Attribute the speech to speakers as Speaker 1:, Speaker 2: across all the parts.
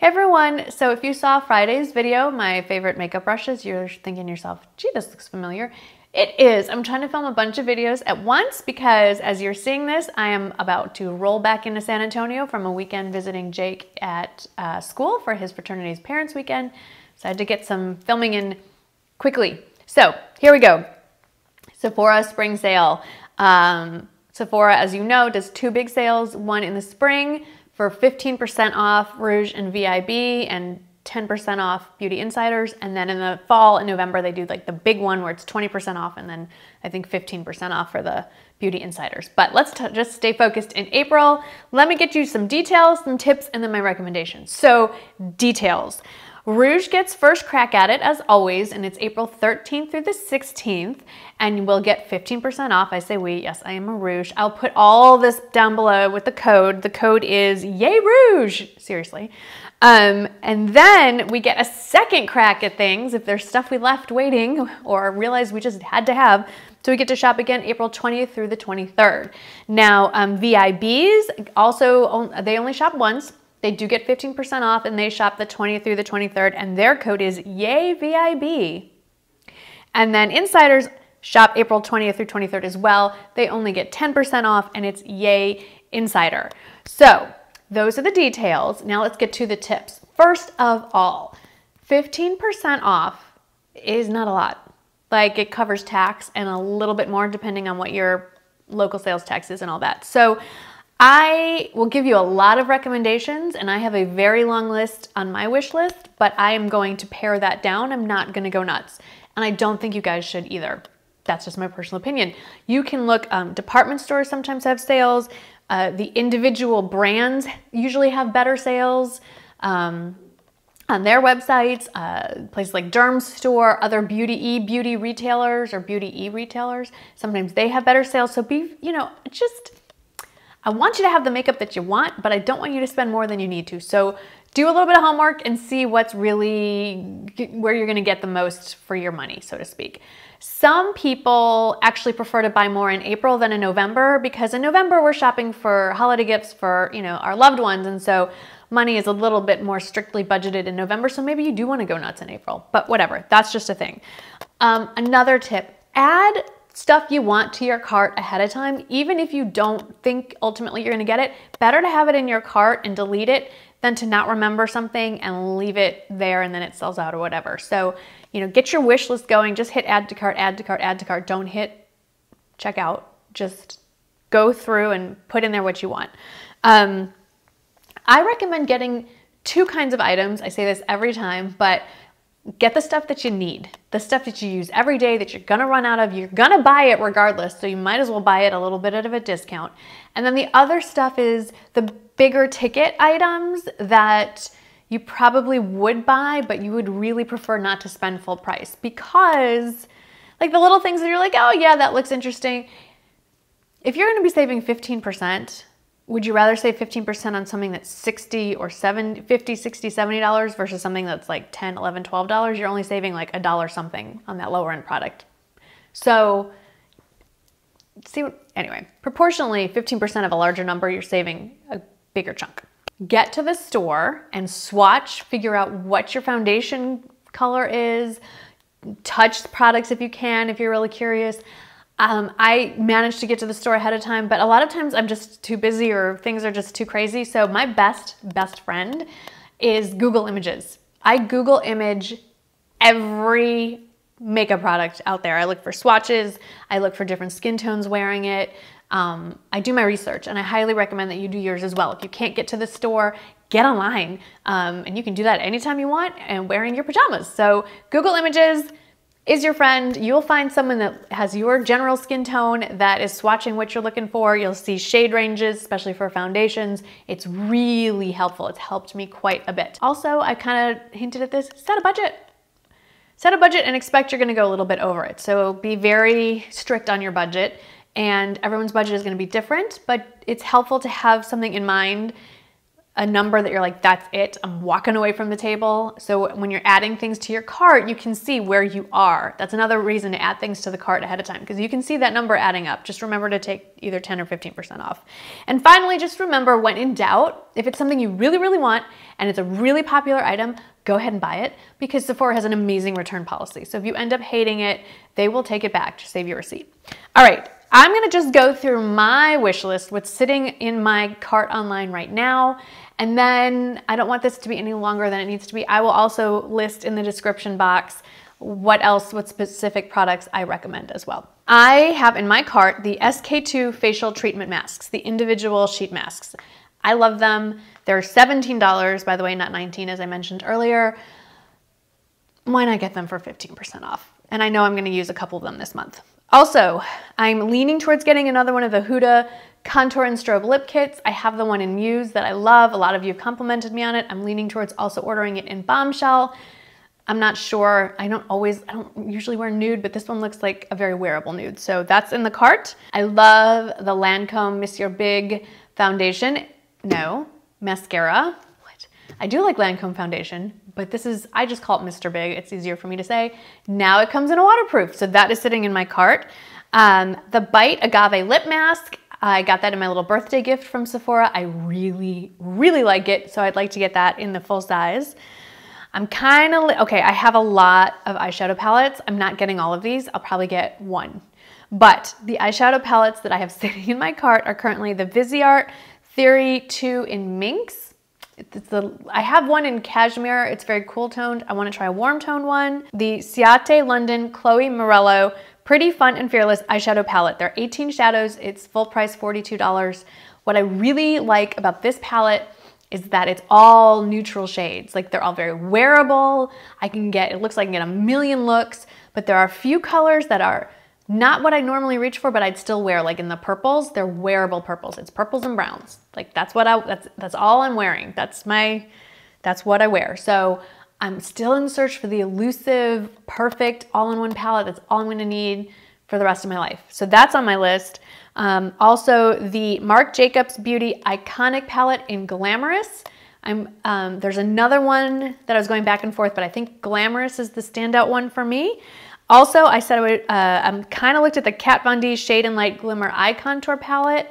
Speaker 1: Hey everyone, so if you saw Friday's video, my favorite makeup brushes, you're thinking to yourself, gee, this looks familiar. It is. I'm trying to film a bunch of videos at once because as you're seeing this, I am about to roll back into San Antonio from a weekend visiting Jake at school for his fraternity's parents weekend. So I had to get some filming in quickly. So here we go. Sephora spring sale. Sephora, as you know, does two big sales, one in the spring for 15% off Rouge and VIB and 10% off Beauty Insiders. And then in the fall, in November, they do like the big one where it's 20% off and then I think 15% off for the Beauty Insiders. But let's just stay focused in April. Let me get you some details, some tips, and then my recommendations. So details. Rouge gets first crack at it as always, and it's April 13th through the 16th, and we'll get 15% off. I say we, yes, I am a Rouge. I'll put all this down below with the code. The code is Yay Rouge, seriously. And then we get a second crack at things if there's stuff we left waiting or realized we just had to have. So we get to shop again April 20th through the 23rd. Now, VIBs also, they only shop once. They do get 15% off and they shop the 20th through the 23rd and their code is YAYVIB. And then Insiders shop April 20th through 23rd as well. They only get 10% off and it's Yay Insider. So those are the details. Now let's get to the tips. First of all, 15% off is not a lot. Like it covers tax and a little bit more depending on what your local sales tax is and all that. So I will give you a lot of recommendations and I have a very long list on my wish list, but I am going to pare that down. I'm not going to go nuts. And I don't think you guys should either. That's just my personal opinion. You can look, department stores sometimes have sales. The individual brands usually have better sales on their websites. Places like Derm Store, other beauty retailers or beauty retailers. Sometimes they have better sales. So be, I want you to have the makeup that you want, but I don't want you to spend more than you need to. So do a little bit of homework and see what's really, where you're gonna get the most for your money, so to speak. Some people actually prefer to buy more in April than in November because in November we're shopping for holiday gifts for, our loved ones. And so money is a little bit more strictly budgeted in November. So maybe you do wanna go nuts in April, but whatever, that's just a thing. Another tip, add stuff you want to your cart ahead of time. Even if you don't think ultimately you're gonna get it, better to have it in your cart and delete it than to not remember something and leave it there and then it sells out or whatever. So, get your wish list going. Just hit add to cart, add to cart, add to cart. Don't hit checkout. Just go through and put in there what you want. I recommend getting two kinds of items. I say this every time, but get the stuff that you need, the stuff that you use every day that you're gonna run out of. You're gonna buy it regardless, so you might as well buy it a little bit at a discount. And then the other stuff is the bigger ticket items that you probably would buy, but you would really prefer not to spend full price because like the little things that you're like, oh yeah, that looks interesting. If you're gonna be saving 15%, would you rather save 15% on something that's $60 or $50, $60, $70 versus something that's like $10, $11, $12? You're only saving like $1 something on that lower end product. So anyway, proportionally 15% of a larger number, you're saving a bigger chunk. Get to the store and swatch, figure out what your foundation color is, touch products if you can, if you're really curious. I managed to get to the store ahead of time, but a lot of times I'm just too busy or things are just too crazy. So my best friend is Google Images. I Google image every makeup product out there. I look for swatches. I look for different skin tones wearing it. I do my research and I highly recommend that you do yours as well. If you can't get to the store, get online. And you can do that anytime you want and wearing your pajamas. So Google Images is your friend. You'll find someone that has your general skin tone that is swatching what you're looking for. You'll see shade ranges, especially for foundations. It's really helpful. It's helped me quite a bit. Also, I kind of hinted at this, set a budget. Set a budget and expect you're gonna go a little bit over it. So be very strict on your budget and everyone's budget is gonna be different, but it's helpful to have something in mind a number that you're like, that's it, I'm walking away from the table. So when you're adding things to your cart, you can see where you are. That's another reason to add things to the cart ahead of time, because you can see that number adding up. Just remember to take either 10 or 15% off. And finally, just remember, when in doubt, if it's something you really, really want and it's a really popular item, go ahead and buy it, because Sephora has an amazing return policy. So if you end up hating it, they will take it back to save your receipt. All right, I'm gonna just go through my wish list, what's sitting in my cart online right now. And then I don't want this to be any longer than it needs to be. I will also list in the description box what specific products I recommend as well. I have in my cart the SK2 facial treatment masks, the individual sheet masks. I love them. They're $17, by the way, not $19 as I mentioned earlier. Why not get them for 15% off? And I know I'm gonna use a couple of them this month. Also, I'm leaning towards getting another one of the Huda Contour and Strobe Lip Kits. I have the one in Muse that I love. A lot of you have complimented me on it. I'm leaning towards also ordering it in Bombshell. I'm not sure. I don't usually wear nude, but this one looks like a very wearable nude. So that's in the cart. I love the Lancome Monsieur Big foundation. No, mascara. What? I do like Lancome foundation, but this is, I just call it Mr. Big. It's easier for me to say. Now it comes in a waterproof. So that is sitting in my cart. The Bite Agave Lip Mask. I got that in my little birthday gift from Sephora. I really, really like it. So I'd like to get that in the full size. I'm kind of, okay, I have a lot of eyeshadow palettes. I'm not getting all of these. I'll probably get one. But the eyeshadow palettes that I have sitting in my cart are currently the Viseart Theory 2 in Minks. I have one in Cashmere. It's very cool toned. I want to try a warm toned one. The Ciate London Chloe Morello Pretty Fun and Fearless eyeshadow palette. There are 18 shadows. It's full price, $42. What I really like about this palette is that it's all neutral shades. Like, they're all very wearable. It looks like I can get a million looks, but there are a few colors that are not what I normally reach for, but I'd still wear. Like in the purples, they're wearable purples. It's purples and browns. Like that's all I'm wearing. That's what I wear. So I'm still in search for the elusive, perfect all-in-one palette. That's all I'm gonna need for the rest of my life. So that's on my list. Also the Marc Jacobs Beauty Iconic Palette in Glamorous. There's another one that I was going back and forth, but I think Glamorous is the standout one for me. Also, I said I'm kind of looked at the Kat Von D Shade and Light Glimmer Eye Contour Palette.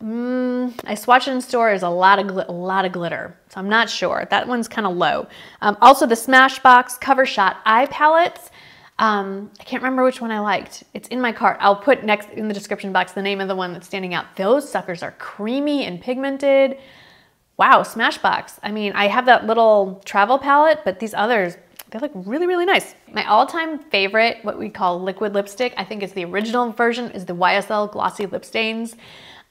Speaker 1: I swatched it in store. There's a lot of glitter, so I'm not sure. That one's kind of low. Also, the Smashbox Cover Shot Eye Palettes. I can't remember which one I liked. It's in my cart. I'll put next in the description box the name of the one that's standing out. Those suckers are creamy and pigmented. Wow, Smashbox. I mean, I have that little travel palette, but these others, they look really, really nice. My all-time favorite, what we call liquid lipstick, I think is the original version, is the YSL Glossy Lip Stains.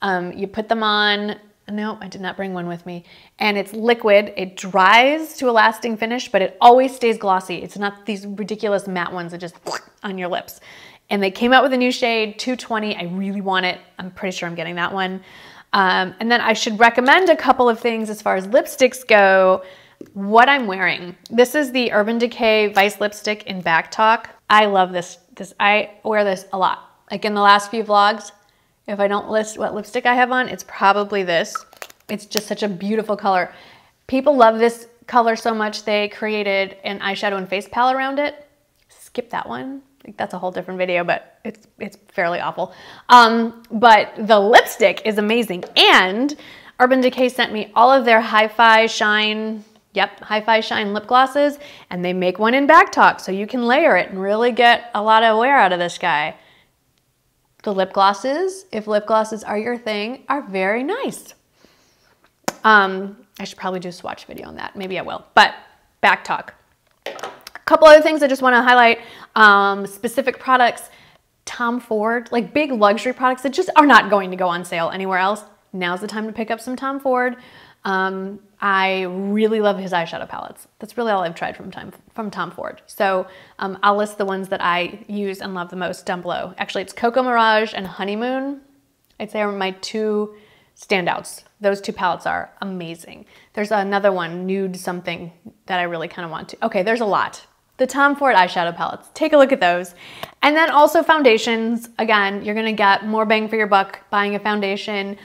Speaker 1: You put them on, no, I did not bring one with me, and it's liquid. It dries to a lasting finish, but it always stays glossy. It's not these ridiculous matte ones that just on your lips. And they came out with a new shade, 220. I really want it. I'm pretty sure I'm getting that one. And then I should recommend a couple of things as far as lipsticks go. What I'm wearing. This is the Urban Decay Vice Lipstick in Back Talk. I love this. I wear this a lot. Like in the last few vlogs, if I don't list what lipstick I have on, it's probably this. It's just such a beautiful color. People love this color so much they created an eyeshadow and face palette around it. Skip that one. Like, that's a whole different video, but it's fairly awful. But the lipstick is amazing. And Urban Decay sent me all of their Hi-Fi Shine, Hi-Fi Shine lip glosses, and they make one in Back Talk, so you can layer it and really get a lot of wear out of this guy. The lip glosses, if lip glosses are your thing, are very nice. I should probably do a swatch video on that. Maybe I will, but Back Talk. A couple other things I just want to highlight. Specific products, Tom Ford, like big luxury products that just are not going to go on sale anywhere else. Now's the time to pick up some Tom Ford. I really love his eyeshadow palettes. That's really all I've tried from Tom Ford. So I'll list the ones that I use and love the most down below. Actually, it's Cocoa Mirage and Honeymoon. I'd say are my two standouts. Those two palettes are amazing. There's another one, Nude something, that I really kind of want to. Okay, there's a lot. The Tom Ford eyeshadow palettes. Take a look at those. And then also foundations. Again, you're gonna get more bang for your buck buying a foundation.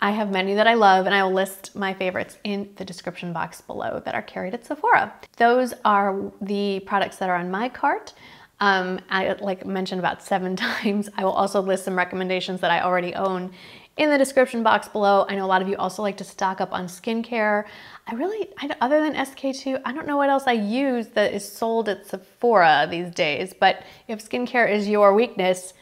Speaker 1: I have many that I love, and I will list my favorites in the description box below that are carried at Sephora. Those are the products that are on my cart. I like mentioned about 7 times. I will also list some recommendations that I already own in the description box below. I know a lot of you also like to stock up on skincare. Other than SK2, I don't know what else I use that is sold at Sephora these days, but if skincare is your weakness,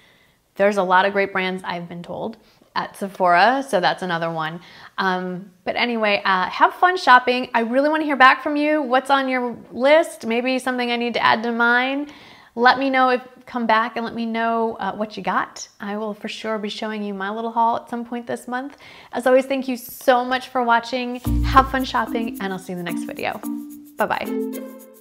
Speaker 1: there's a lot of great brands, I've been told, at Sephora, so that's another one. But anyway, have fun shopping. I really want to hear back from you. What's on your list? Maybe something I need to add to mine. Let me know come back and let me know what you got. I will for sure be showing you my little haul at some point this month. As always, thank you so much for watching. Have fun shopping, and I'll see you in the next video. Bye-bye.